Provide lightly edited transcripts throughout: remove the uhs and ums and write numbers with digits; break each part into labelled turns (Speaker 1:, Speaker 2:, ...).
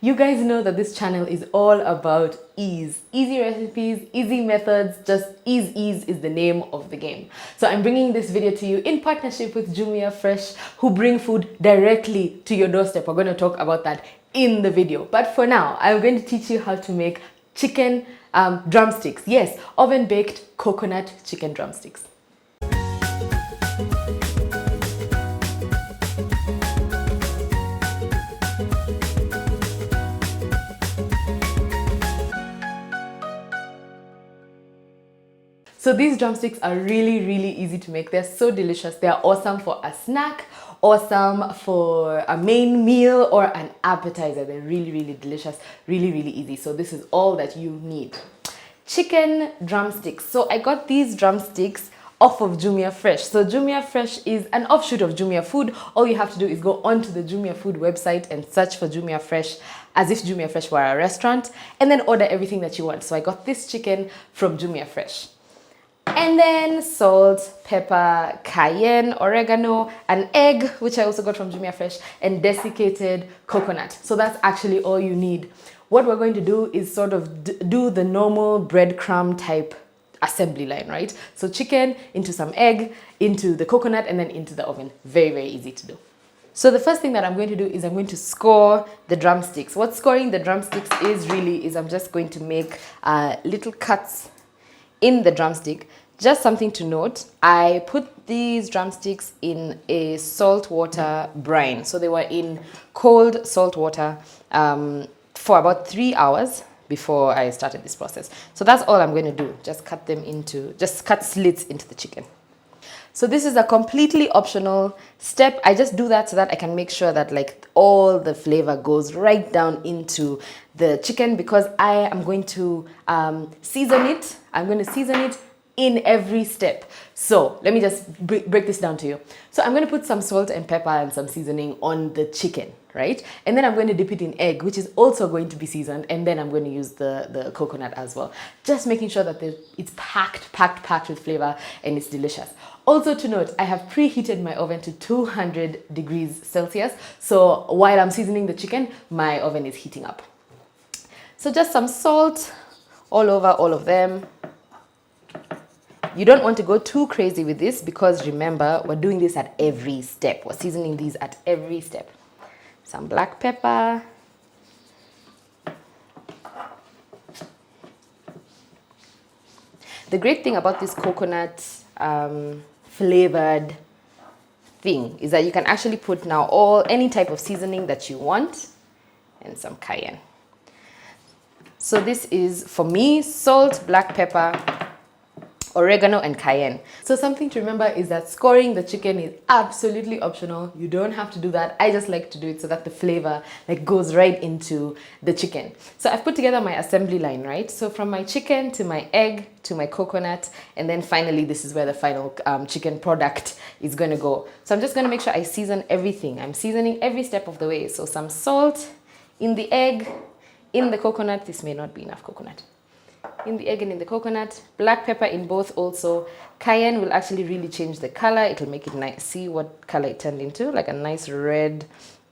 Speaker 1: You guys know that this channel is all about ease. Easy recipes, easy methods, just ease is the name of the game. So I'm bringing this video to you in partnership with Jumia Fresh, who bring food directly to your doorstep. We're going to talk about that in the video. But for now, I'm going to teach you how to make chicken drumsticks. Yes, oven-baked coconut chicken drumsticks. So these drumsticks are really easy to make. They're so delicious. They're awesome for a snack, awesome for a main meal or an appetizer. They're really delicious, really easy. So this is all that you need. Chicken drumsticks. So I got these drumsticks off of Jumia Fresh. So Jumia Fresh is an offshoot of Jumia Food. All you have to do is go onto the Jumia Food website and search for Jumia Fresh as if Jumia Fresh were a restaurant, and then order everything that you want. So I got this chicken from Jumia Fresh. And then salt, pepper, cayenne, oregano, an egg, which I also got from Jumia Fresh, and desiccated coconut. So that's actually all you need. What we're going to do is sort of do the normal breadcrumb type assembly line, right? So chicken into some egg, into the coconut, and then into the oven. Very easy to do. So the first thing that I'm going to do is I'm going to score the drumsticks. What scoring the drumsticks is I'm just going to make little cuts in the drumstick. Just something to note, I put these drumsticks in a salt water brine. So they were in cold salt water for about 3 hours before I started this process. So that's all I'm going to do. Just cut slits into the chicken. So this is a completely optional step. I just do that so that I can make sure that like all the flavor goes right down into the chicken, because I am going to season it. I'm going to season it in every step. So let me just break this down to you. So I'm going to put some salt and pepper and some seasoning on the chicken, right? And then I'm going to dip it in egg, which is also going to be seasoned. And then I'm going to use the coconut as well. Just making sure that it's packed with flavor and it's delicious. Also to note, I have preheated my oven to 200 degrees Celsius. So while I'm seasoning the chicken, my oven is heating up. So just some salt all over all of them. You don't want to go too crazy with this, because remember, we're doing this at every step. We're seasoning these at every step. Some black pepper. The great thing about this coconut flavored thing is that you can actually put now any type of seasoning that you want, and some cayenne. So this is, for me, salt, black pepper, oregano, and cayenne. So something to remember is that scoring the chicken is absolutely optional. You don't have to do that. I just like to do it so that the flavor like goes right into the chicken. So I've put together my assembly line, right? So from my chicken to my egg to my coconut, and then finally this is where the final chicken product is going to go. So I'm just going to make sure I season everything. I'm seasoning every step of the way. So some salt in the egg, in the coconut. This may not be enough coconut. In the egg and in the coconut, black pepper in both also. Cayenne will actually really change the color. It will make it nice. See what color it turned into? Like a nice red,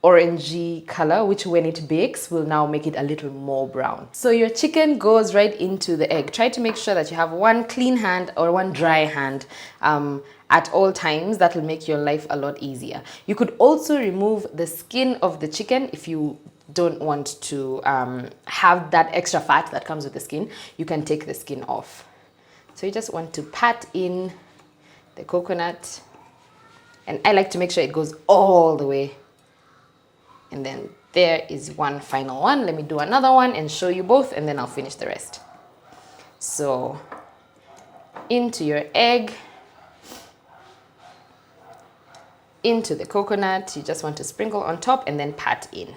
Speaker 1: orangey color, which when it bakes will now make it a little more brown. So your chicken goes right into the egg. Try to make sure that you have one clean hand or one dry hand at all times. That will make your life a lot easier. You could also remove the skin of the chicken if you don't want to have that extra fat that comes with the skin. You can take the skin off. So you just want to pat in the coconut, and I like to make sure it goes all the way. And then there is one final one. Let me do another one and show you both, and then I'll finish the rest. So into your egg, into the coconut, you just want to sprinkle on top and then pat in.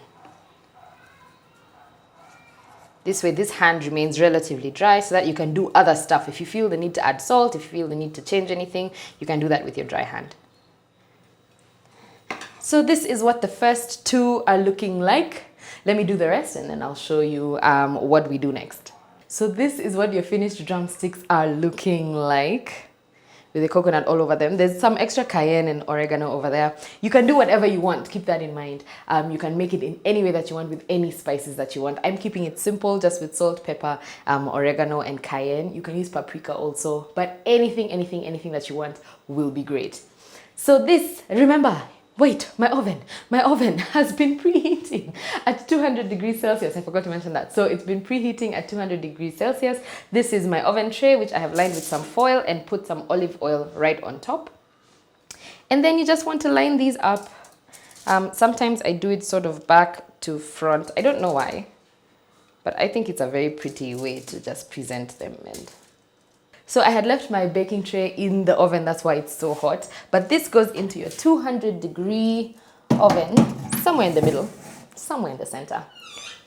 Speaker 1: This way, this hand remains relatively dry so that you can do other stuff. If you feel the need to add salt, if you feel the need to change anything, you can do that with your dry hand. So this is what the first two are looking like. Let me do the rest and then I'll show you what we do next. So this is what your finished drumsticks are looking like. with the coconut all over them. There's some extra cayenne and oregano over there. You can do whatever you want, keep that in mind. You can make it in any way that you want with any spices that you want. I'm keeping it simple, just with salt, pepper, oregano and cayenne. You can use paprika also, but anything that you want will be great. So this, remember, wait, my oven has been preheating at 200 degrees Celsius. I forgot to mention that. So it's been preheating at 200 degrees Celsius. This is my oven tray, which I have lined with some foil and put some olive oil right on top. And then you just want to line these up. Sometimes I do it sort of back to front. I don't know why, but I think it's a very pretty way to just present them. And so I had left my baking tray in the oven, that's why it's so hot. But this goes into your 200-degree oven, somewhere in the middle, somewhere in the center.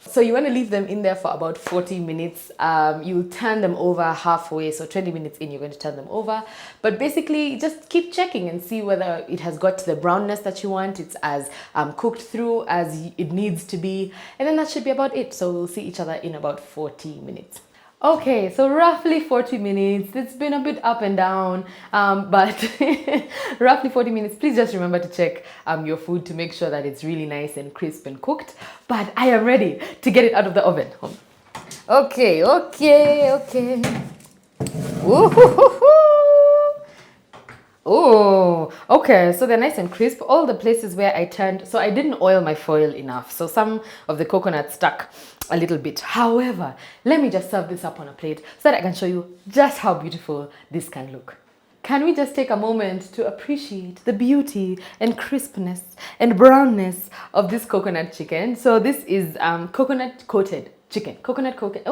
Speaker 1: So you want to leave them in there for about 40 minutes. You'll turn them over halfway, so 20 minutes in, you're going to turn them over. But basically, just keep checking and see whether it has got the brownness that you want. It's as cooked through as it needs to be. And then that should be about it. So we'll see each other in about 40 minutes. Okay, so roughly 40 minutes. It's been a bit up and down, but roughly 40 minutes. Please just remember to check your food to make sure that it's really nice and crisp and cooked. But I am ready to get it out of the oven. Okay. Oh, okay, so they're nice and crisp. All the places where I turned, so I didn't oil my foil enough, so some of the coconut stuck a little bit. However, let me just serve this up on a plate so that I can show you just how beautiful this can look. Can we just take a moment to appreciate the beauty and crispness and brownness of this coconut chicken? So this is coconut coated chicken. Coconut coated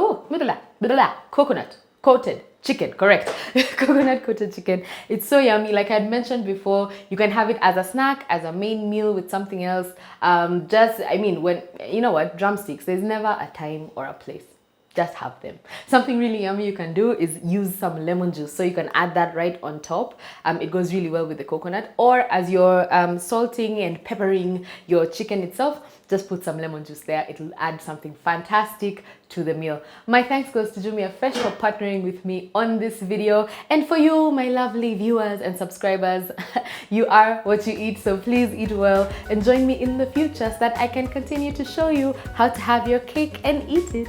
Speaker 1: chicken, correct. Coconut coated chicken. It's so yummy. Like I had mentioned before, you can have it as a snack, as a main meal with something else. When, you know what, drumsticks, there's never a time or a place. Just have them. Something really yummy you can do is use some lemon juice. So you can add that right on top. It goes really well with the coconut. Or as you're salting and peppering your chicken itself, just put some lemon juice there. It'll add something fantastic to the meal. My thanks goes to Jumia Fresh for partnering with me on this video. And for you, my lovely viewers and subscribers, you are what you eat. So please eat well and join me in the future so that I can continue to show you how to have your cake and eat it.